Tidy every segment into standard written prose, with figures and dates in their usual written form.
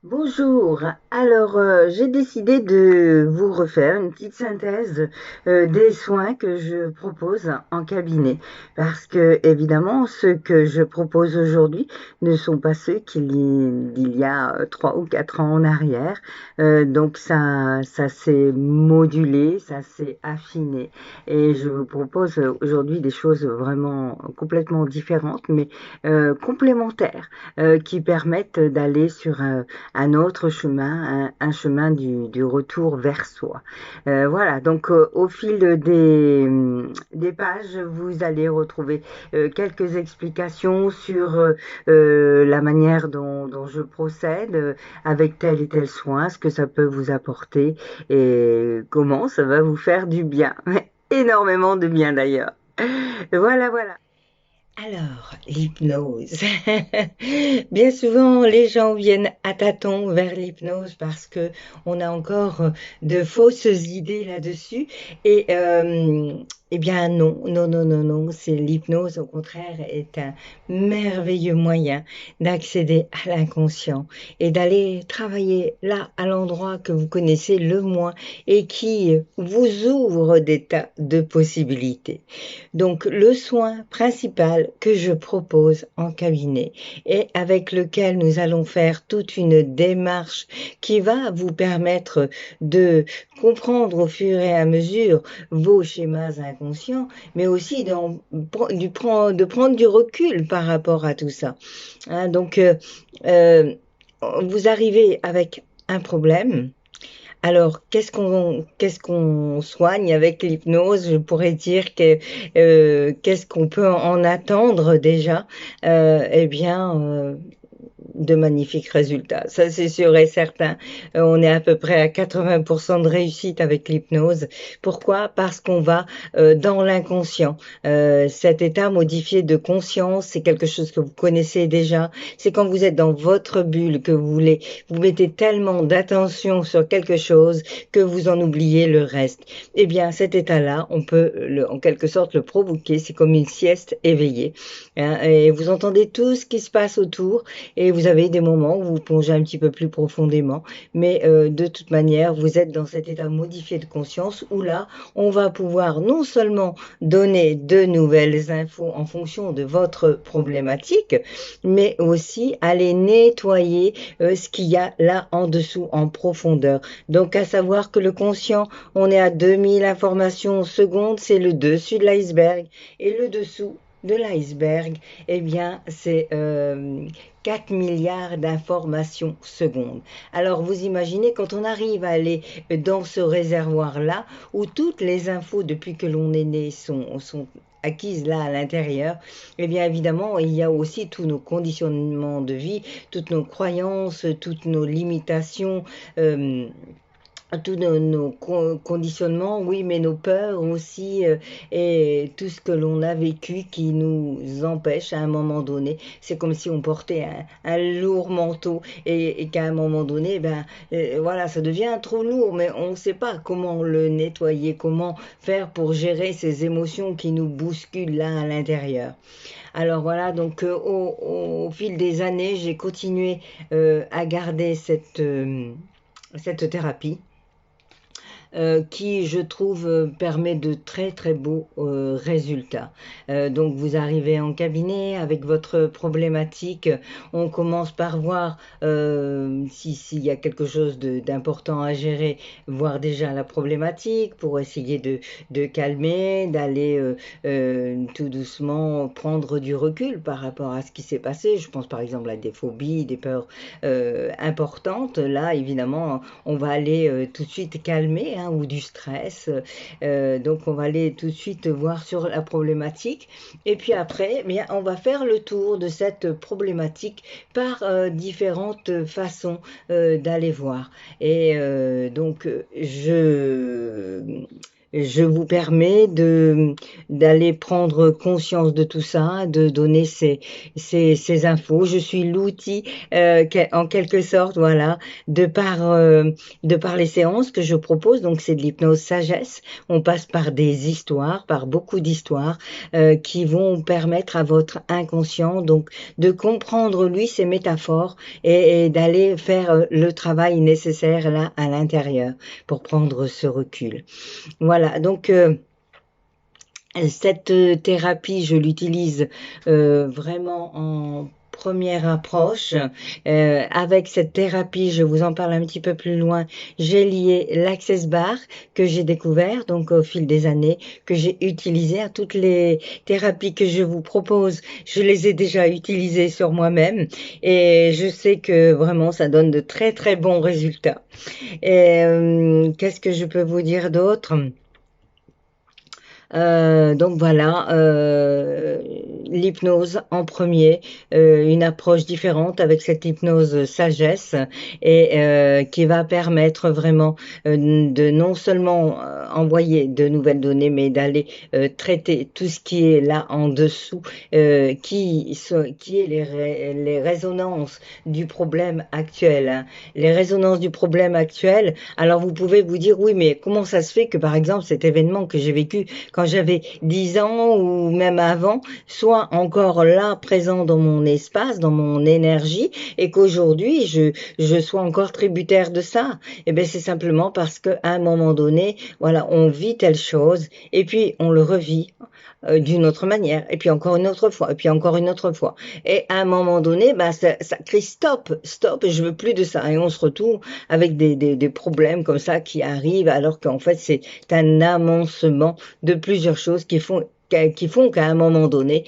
Bonjour. Alors, j'ai décidé de vous refaire une petite synthèse des soins que je propose en cabinet, parce que évidemment, ceux que je propose aujourd'hui ne sont pas ceux d'il y a 3 ou 4 ans en arrière. Donc ça s'est modulé, ça s'est affiné, et je vous propose aujourd'hui des choses vraiment complètement différentes, mais complémentaires, qui permettent d'aller sur un autre chemin, un chemin du retour vers soi. Voilà, donc au fil des pages, vous allez retrouver quelques explications sur la manière dont je procède avec tel et tel soin, ce que ça peut vous apporter et comment ça va vous faire du bien. Énormément de bien d'ailleurs. Voilà, voilà. Alors, l'hypnose. Bien souvent, les gens viennent à tâtons vers l'hypnose parce que on a encore de fausses idées là-dessus. Et eh bien non, non, non, non, non. C'est l'hypnose, au contraire, est un merveilleux moyen d'accéder à l'inconscient et d'aller travailler là, à l'endroit que vous connaissez le moins et qui vous ouvre des tas de possibilités. Donc, le soin principal que je propose en cabinet et avec lequel nous allons faire toute une démarche qui va vous permettre de comprendre au fur et à mesure vos schémas inconscients, mais aussi de prendre du recul par rapport à tout ça. Hein, donc, euh, vous arrivez avec un problème. Alors, qu'est-ce qu'on soigne avec l'hypnose? Je pourrais dire que qu'est-ce qu'on peut en attendre déjà? Eh bien, de magnifiques résultats. Ça, c'est sûr et certain. On est à peu près à 80% de réussite avec l'hypnose. Pourquoi? Parce qu'on va dans l'inconscient. Cet état modifié de conscience, c'est quelque chose que vous connaissez déjà. C'est quand vous êtes dans votre bulle que vous mettez tellement d'attention sur quelque chose que vous en oubliez le reste. Eh bien, cet état-là, on peut en quelque sorte le provoquer. C'est comme une sieste éveillée. Hein, et vous entendez tout ce qui se passe autour et vous avez des moments où vous plongez un petit peu plus profondément, mais de toute manière, vous êtes dans cet état modifié de conscience où là, on va pouvoir non seulement donner de nouvelles infos en fonction de votre problématique, mais aussi aller nettoyer ce qu'il y a là en dessous, en profondeur. Donc, à savoir que le conscient, on est à 2000 informations secondes, c'est le dessus de l'iceberg, et le dessous de l'iceberg, eh bien, c'est 4 milliards d'informations secondes. Alors vous imaginez quand on arrive à aller dans ce réservoir-là, où toutes les infos depuis que l'on est né sont acquises là à l'intérieur, eh bien évidemment il y a aussi tous nos conditionnements de vie, toutes nos croyances, toutes nos limitations, tous nos conditionnements, oui, mais nos peurs aussi, et tout ce que l'on a vécu qui nous empêche à un moment donné. C'est comme si on portait un lourd manteau et qu'à un moment donné, ben, voilà, ça devient trop lourd, mais on ne sait pas comment le nettoyer, comment faire pour gérer ces émotions qui nous bousculent là à l'intérieur. Alors voilà, donc au fil des années, j'ai continué à garder cette thérapie qui, je trouve, permet de très très beaux résultats. Donc vous arrivez en cabinet avec votre problématique, on commence par voir s'il y a quelque chose d'important à gérer, voir déjà la problématique pour essayer de calmer, d'aller tout doucement prendre du recul par rapport à ce qui s'est passé. Je pense par exemple à des phobies, des peurs importantes. Là, évidemment, on va aller tout de suite calmer, hein, ou du stress. Donc on va aller tout de suite voir sur la problématique. Et puis après, eh bien, on va faire le tour de cette problématique par différentes façons d'aller voir. Et donc je vous permets d'aller prendre conscience de tout ça, de donner ces infos. Je suis l'outil, en quelque sorte, voilà, de par les séances que je propose. Donc, c'est de l'hypnose sagesse. On passe par des histoires, par beaucoup d'histoires, qui vont permettre à votre inconscient, donc, de comprendre, lui, ces métaphores et d'aller faire le travail nécessaire là, à l'intérieur, pour prendre ce recul. Voilà, donc cette thérapie, je l'utilise vraiment en première approche. Avec cette thérapie, je vous en parle un petit peu plus loin, j'ai lié l'Access Bar que j'ai découvert donc au fil des années, que j'ai utilisé à toutes les thérapies que je vous propose. Je les ai déjà utilisées sur moi-même et je sais que vraiment ça donne de très très bons résultats. Et qu'est-ce que je peux vous dire d'autre? Donc voilà, l'hypnose en premier, une approche différente avec cette hypnose sagesse et qui va permettre vraiment de non seulement envoyer de nouvelles données, mais d'aller traiter tout ce qui est là en dessous, qui est les résonances du problème actuel. Hein. Les résonances du problème actuel. Alors vous pouvez vous dire oui, mais comment ça se fait que par exemple cet événement que j'ai vécu quand j'avais 10 ans ou même avant, soit encore là, présent dans mon espace, dans mon énergie, et qu'aujourd'hui, je sois encore tributaire de ça. Eh bien, c'est simplement parce qu'à un moment donné, voilà, on vit telle chose, et puis on le revit d'une autre manière, et puis encore une autre fois, et puis encore une autre fois. Et à un moment donné, bah, ça crie stop, stop, je veux plus de ça. Et on se retrouve avec des problèmes comme ça qui arrivent, alors qu'en fait, c'est un amoncellement de plusieurs choses qui font qu'à un moment donné,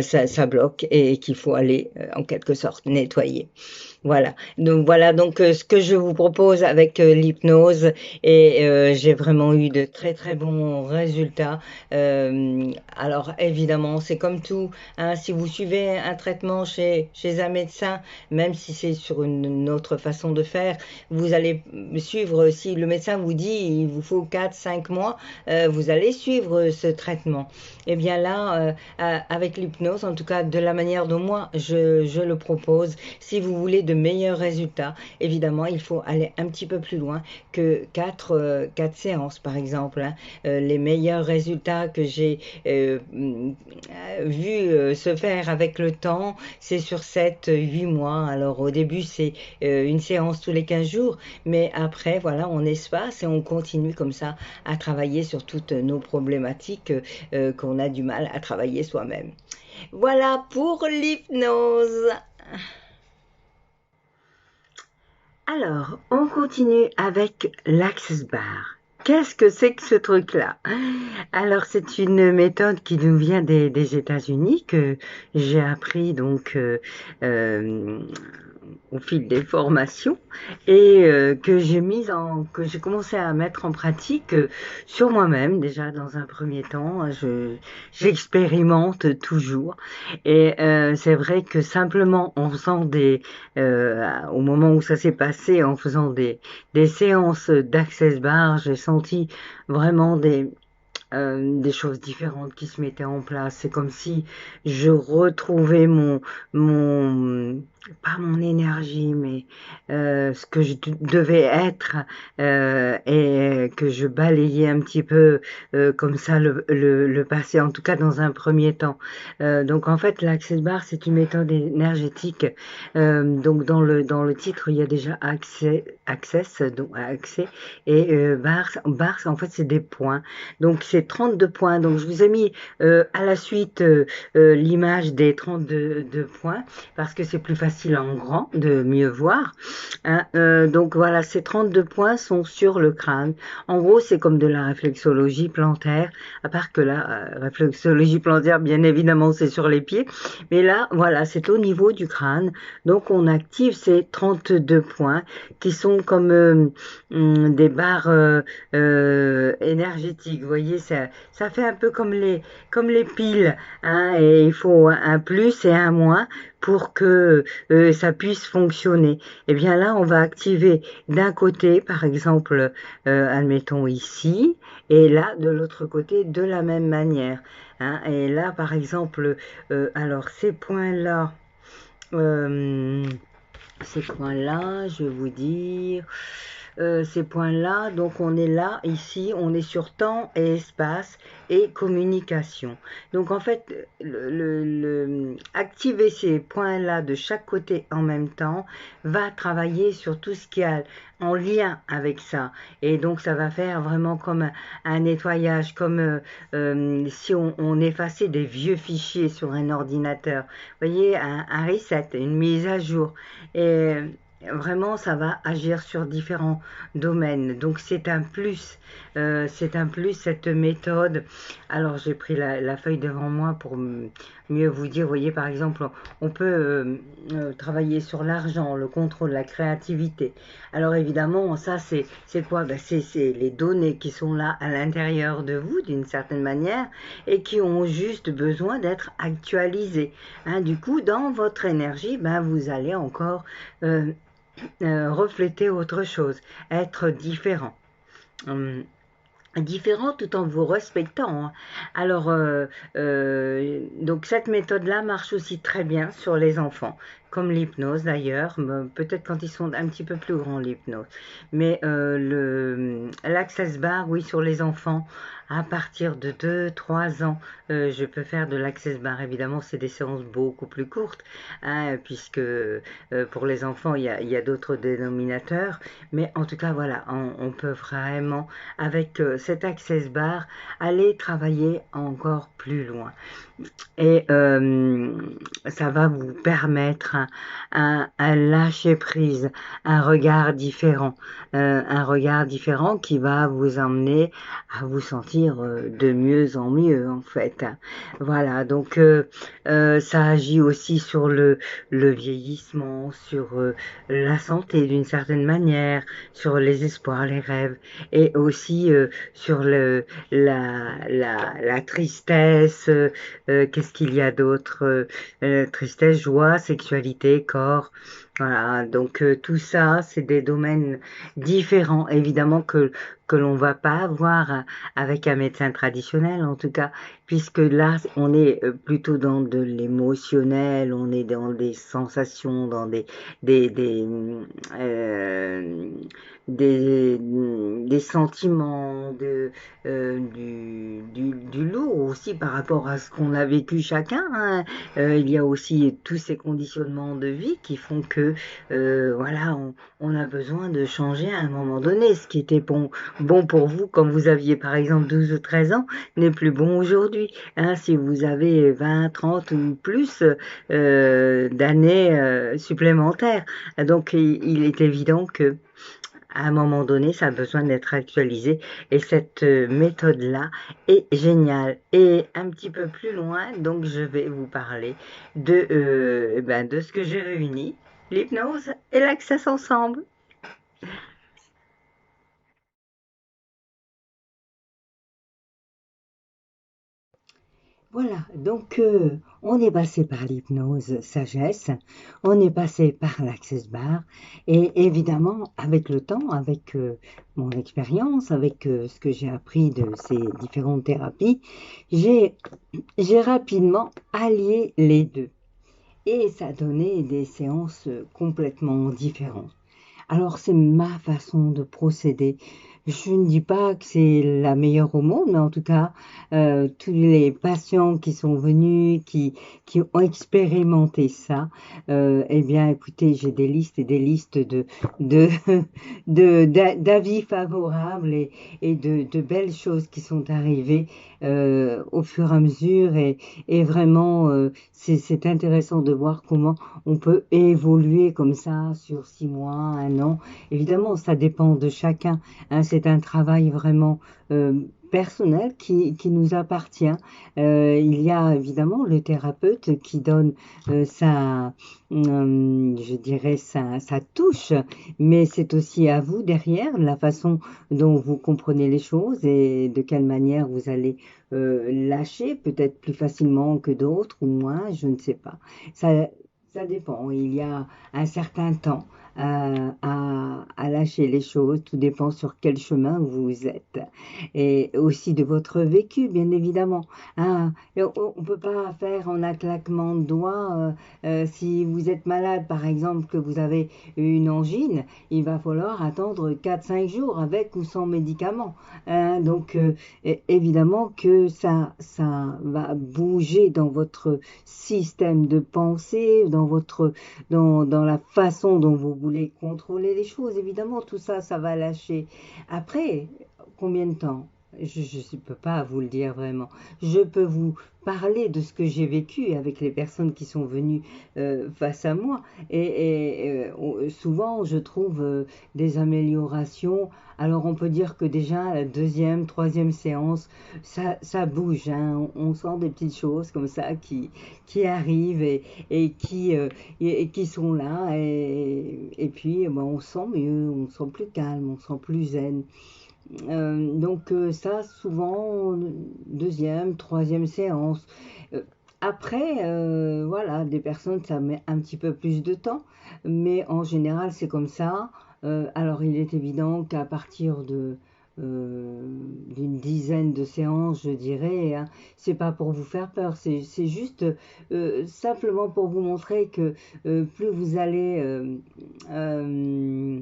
ça bloque et qu'il faut aller, en quelque sorte, nettoyer. Voilà donc ce que je vous propose avec l'hypnose et j'ai vraiment eu de très très bons résultats. Alors évidemment, c'est comme tout, hein, si vous suivez un traitement chez un médecin, même si c'est sur une autre façon de faire, vous allez suivre, si le médecin vous dit il vous faut 4 5 mois, vous allez suivre ce traitement. Et bien là, avec l'hypnose, en tout cas de la manière dont moi je le propose, si vous voulez de meilleurs résultats, évidemment, il faut aller un petit peu plus loin que 4 séances, par exemple. Hein. Les meilleurs résultats que j'ai vu se faire avec le temps, c'est sur 7 8 mois. Alors au début, c'est une séance tous les 15 jours, mais après, voilà, on espace et on continue comme ça à travailler sur toutes nos problématiques qu'on a du mal à travailler soi-même. Voilà pour l'hypnose. Alors, on continue avec l'Access Bar. Qu'est-ce que c'est que ce truc-là? Alors, c'est une méthode qui nous vient des États-Unis que j'ai appris donc au fil des formations et que j'ai commencé à mettre en pratique sur moi-même déjà dans un premier temps. J'expérimente toujours et c'est vrai que simplement en faisant au moment où ça s'est passé, en faisant des séances d'Access Bar, j'ai senti vraiment des choses différentes qui se mettaient en place. C'est comme si je retrouvais mon, pas mon énergie, mais ce que je devais être et que je balayais un petit peu comme ça le passé, en tout cas dans un premier temps. Donc en fait, l'Access Bar, c'est une méthode énergétique. Donc dans le titre, il y a déjà access, donc accès, et bars, en fait, c'est des points. Donc c'est 32 points. Donc je vous ai mis à la suite l'image des 32 points parce que c'est plus facile en grand de mieux voir. Hein. Donc voilà, ces 32 points sont sur le crâne. En gros, c'est comme de la réflexologie plantaire, à part que la réflexologie plantaire, bien évidemment, c'est sur les pieds. Mais là, voilà, c'est au niveau du crâne. Donc on active ces 32 points qui sont comme des barres énergétiques. Vous voyez, ça fait un peu comme les piles, hein, et il faut un plus et un moins pour que ça puisse fonctionner. Et bien là, on va activer d'un côté, par exemple, admettons ici, et là, de l'autre côté, de la même manière. Hein. Et là, par exemple, alors ces points-là, euh, je vais vous dire, ces points-là, donc on est là, ici, on est sur temps et espace et communication. Donc en fait, activer ces points-là de chaque côté en même temps va travailler sur tout ce qui est en lien avec ça. Et donc ça va faire vraiment comme un nettoyage, comme si on effaçait des vieux fichiers sur un ordinateur. Vous voyez, un reset, une mise à jour. Et vraiment, ça va agir sur différents domaines. Donc c'est un plus cette méthode. Alors j'ai pris la feuille devant moi pour mieux vous dire. Vous voyez, par exemple, on peut travailler sur l'argent, le contrôle, la créativité. Alors évidemment, ça c'est quoi? Ben, c'est les données qui sont là à l'intérieur de vous d'une certaine manière et qui ont juste besoin d'être actualisées. Hein, du coup, dans votre énergie, ben, vous allez encore euh, refléter autre chose, être différent. Hum, Différent tout en vous respectant. Hein. Alors, donc cette méthode-là marche aussi très bien sur les enfants, comme l'hypnose d'ailleurs, peut-être quand ils sont un petit peu plus grands, l'hypnose. Mais l'Access Bar, oui, sur les enfants, à partir de 2, 3 ans, je peux faire de l'Access Bar. Évidemment, c'est des séances beaucoup plus courtes, hein, puisque pour les enfants, il y a d'autres dénominateurs. Mais en tout cas, voilà, on peut vraiment avec cet Access Bar, aller travailler encore plus loin. Et ça va vous permettre un lâcher prise, un regard différent qui va vous emmener à vous sentir de mieux en mieux en fait. Voilà, donc ça agit aussi sur le vieillissement, sur la santé d'une certaine manière, sur les espoirs, les rêves, et aussi sur la tristesse, qu'est-ce qu'il y a d'autre? Tristesse, joie, sexualité, corps. Voilà, donc tout ça, c'est des domaines différents, évidemment que l'on va pas avoir avec un médecin traditionnel, en tout cas, puisque là, on est plutôt dans de l'émotionnel, on est dans des sensations, dans des, des, euh, des sentiments, du lourd aussi par rapport à ce qu'on a vécu chacun. Hein. Il y a aussi tous ces conditionnements de vie qui font que voilà, on a besoin de changer à un moment donné. Ce qui était bon pour vous quand vous aviez par exemple 12 ou 13 ans n'est plus bon aujourd'hui. Hein. Si vous avez 20, 30 ou plus d'années supplémentaires. Donc il est évident que à un moment donné, ça a besoin d'être actualisé. Et cette méthode-là est géniale. Et un petit peu plus loin, donc je vais vous parler de ce que j'ai réuni, l'hypnose et l'access ensemble. Voilà, donc on est passé par l'hypnose sagesse, on est passé par l'access bar, et évidemment, avec le temps, avec mon expérience, avec ce que j'ai appris de ces différentes thérapies, j'ai j'ai rapidement allié les deux. Et ça donnait des séances complètement différentes. Alors c'est ma façon de procéder. Je ne dis pas que c'est la meilleure au monde, mais en tout cas, tous les patients qui sont venus, qui ont expérimenté ça, eh bien, écoutez, j'ai des listes et des listes de, d'avis favorables et de belles choses qui sont arrivées au fur et à mesure. Et vraiment, c'est intéressant de voir comment on peut évoluer comme ça sur 6 mois, un an. Évidemment, ça dépend de chacun. Hein, c'est un travail vraiment personnel qui nous appartient. Il y a évidemment le thérapeute qui donne je dirais, sa touche, mais c'est aussi à vous derrière la façon dont vous comprenez les choses et de quelle manière vous allez lâcher, peut-être plus facilement que d'autres ou moins, je ne sais pas. Ça, ça dépend. Il y a un certain temps à lâcher les choses. Tout dépend sur quel chemin vous êtes. Et aussi de votre vécu, bien évidemment. Hein. Et on ne peut pas faire en un claquement de doigts. Si vous êtes malade, par exemple, que vous avez une angine, il va falloir attendre 4 5 jours avec ou sans médicaments. Hein. Donc, évidemment que ça va bouger dans votre système de pensée, dans la façon dont vous voulez contrôler les choses. Évidemment, tout ça, ça va lâcher. Après, combien de temps? Je ne peux pas vous le dire vraiment. Je peux vous parler de ce que j'ai vécu avec les personnes qui sont venues face à moi. Souvent, je trouve des améliorations. Alors, on peut dire que déjà, la deuxième, troisième séance, ça bouge. Hein. On sent des petites choses comme ça qui arrivent et qui sont là. Et puis, ben, on se sent mieux, on se sent plus calme, on se sent plus zen. Donc ça, souvent, deuxième, troisième séance. Euh, Après, voilà, des personnes, ça met un petit peu plus de temps, mais en général, c'est comme ça. Alors, il est évident qu'à partir euh, d'une dizaine de séances, je dirais, hein, c'est pas pour vous faire peur, c'est juste simplement pour vous montrer que plus vous allez euh,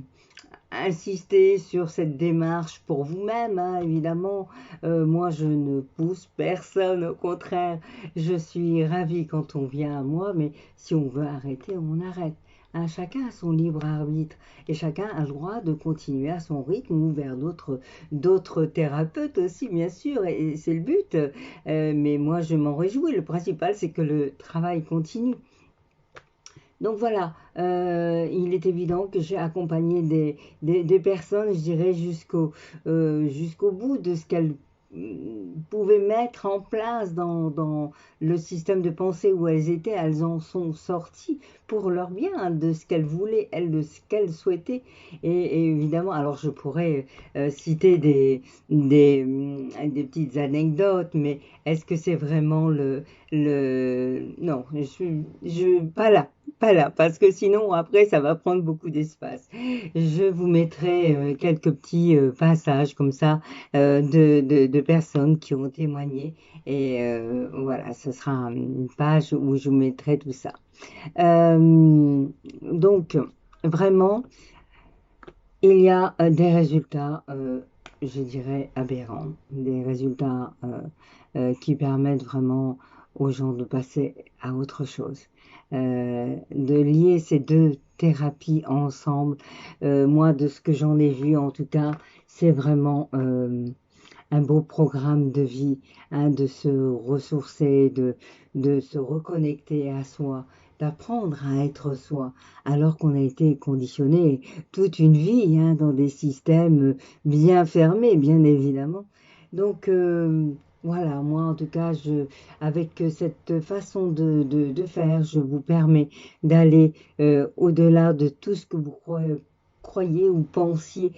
insister sur cette démarche pour vous-même, hein, évidemment. Moi, je ne pousse personne, au contraire, je suis ravie quand on vient à moi, mais si on veut arrêter, on arrête. Hein, chacun a son libre arbitre et chacun a le droit de continuer à son rythme ou vers d'autres thérapeutes aussi, bien sûr, et c'est le but. Mais moi, je m'en réjouis. Le principal, c'est que le travail continue. Donc voilà, il est évident que j'ai accompagné des personnes, je dirais, jusqu'au bout de ce qu'elles pouvaient mettre en place dans le système de pensée où elles étaient. Elles en sont sorties pour leur bien, hein, de ce qu'elles voulaient, elles, de ce qu'elles souhaitaient. Et évidemment, alors je pourrais citer des petites anecdotes, mais est-ce que c'est vraiment Non, pas là. Pas là, parce que sinon après ça va prendre beaucoup d'espace. Je vous mettrai quelques petits passages comme ça de personnes qui ont témoigné et voilà, ce sera une page où je vous mettrai tout ça. Donc vraiment, il y a des résultats, je dirais, aberrants, des résultats qui permettent vraiment aux gens de passer à autre chose. De lier ces deux thérapies ensemble, moi, de ce que j'en ai vu, en tout cas, c'est vraiment un beau programme de vie, hein, de se ressourcer, de se reconnecter à soi, d'apprendre à être soi, alors qu'on a été conditionné toute une vie hein, dans des systèmes bien fermés, bien évidemment. Donc voilà, moi en tout cas, avec cette façon de faire, je vous permets d'aller au-delà de tout ce que vous croyez ou pensiez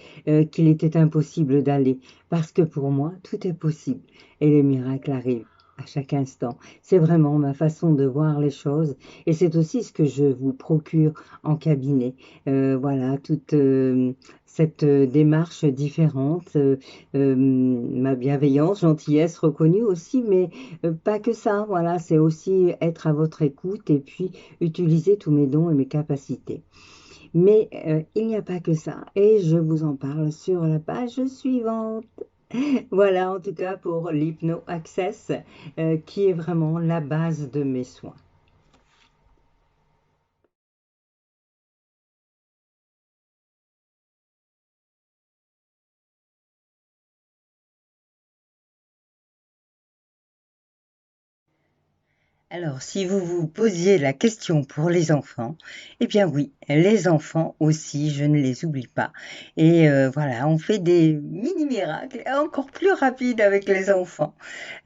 qu'il était impossible d'aller. Parce que pour moi, tout est possible et les miracles arrivent à chaque instant. C'est vraiment ma façon de voir les choses et c'est aussi ce que je vous procure en cabinet. Voilà, toute cette démarche différente, ma bienveillance, gentillesse reconnue aussi, mais pas que ça. Voilà, c'est aussi être à votre écoute et puis utiliser tous mes dons et mes capacités. Mais il n'y a pas que ça et je vous en parle sur la page suivante. Voilà en tout cas pour l'Hypno Access qui est vraiment la base de mes soins. Alors, si vous vous posiez la question pour les enfants, eh bien oui, les enfants aussi, je ne les oublie pas. Et voilà, on fait des mini-miracles encore plus rapides avec les enfants.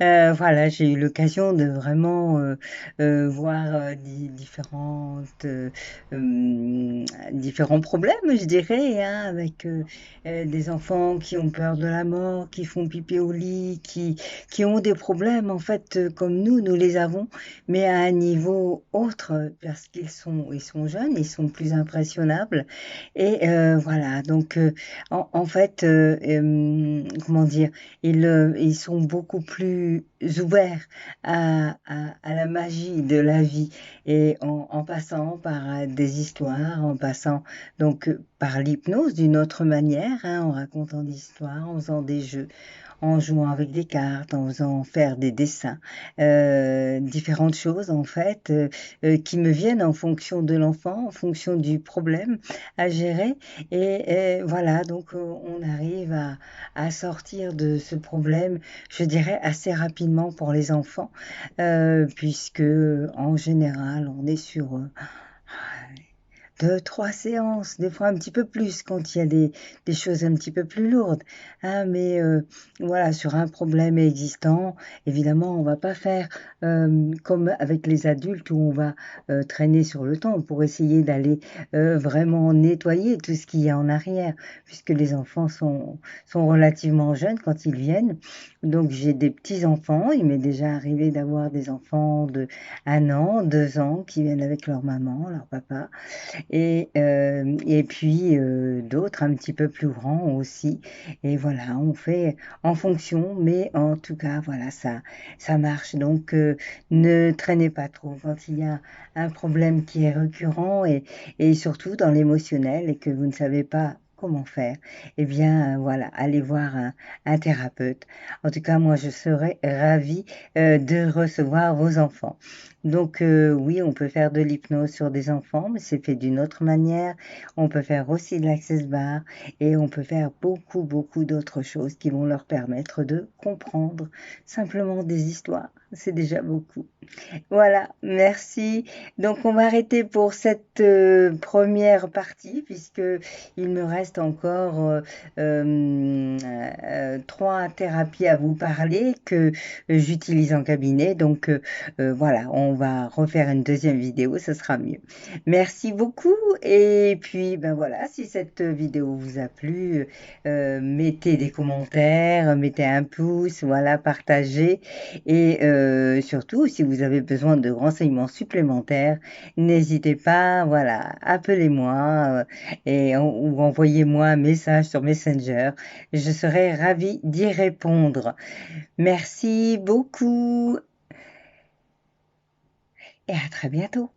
Voilà, j'ai eu l'occasion de vraiment voir différents problèmes, je dirais, hein, avec des enfants qui ont peur de la mort, qui font pipi au lit, qui ont des problèmes, en fait, comme nous les avons mais à un niveau autre, parce ils sont jeunes, ils sont plus impressionnables. Et voilà, donc en fait, comment dire, ils sont beaucoup plus ouverts à la magie de la vie et en passant par des histoires, en passant donc par l'hypnose d'une autre manière, hein, en racontant des histoires, en faisant des jeux, en jouant avec des cartes, en faisant faire des dessins, différentes choses en fait qui me viennent en fonction de l'enfant, en fonction du problème à gérer. Et voilà, donc on arrive à sortir de ce problème, je dirais, assez rapidement pour les enfants, puisque en général, on est sur 2, 3 séances, des fois un petit peu plus quand il y a des choses un petit peu plus lourdes. Hein, mais voilà, sur un problème existant, évidemment, on va pas faire comme avec les adultes où on va traîner sur le temps pour essayer d'aller vraiment nettoyer tout ce qu'il y a en arrière, puisque les enfants sont relativement jeunes quand ils viennent. Donc j'ai des petits-enfants, il m'est déjà arrivé d'avoir des enfants de 1 an, 2 ans qui viennent avec leur maman, leur papa et puis d'autres un petit peu plus grands aussi. Et voilà, on fait en fonction, mais en tout cas, voilà, ça marche. Donc, ne traînez pas trop quand il y a un problème qui est récurrent et surtout dans l'émotionnel et que vous ne savez pas comment faire, eh bien, voilà, allez voir un thérapeute. En tout cas, moi, je serais ravie de recevoir vos enfants. Donc oui, on peut faire de l'hypnose sur des enfants, mais c'est fait d'une autre manière. On peut faire aussi de l'access bar et on peut faire beaucoup, beaucoup d'autres choses qui vont leur permettre de comprendre simplement des histoires. C'est déjà beaucoup. Voilà, merci. Donc on va arrêter pour cette première partie puisque il me reste encore 3 thérapies à vous parler que j'utilise en cabinet. Donc voilà, on va refaire une deuxième vidéo, ce sera mieux. Merci beaucoup et puis ben voilà, si cette vidéo vous a plu, mettez des commentaires, mettez un pouce, voilà, partagez. Et surtout, si vous avez besoin de renseignements supplémentaires, n'hésitez pas, voilà, appelez-moi ou envoyez-moi un message sur Messenger. Je serai ravie d'y répondre. Merci beaucoup et à très bientôt.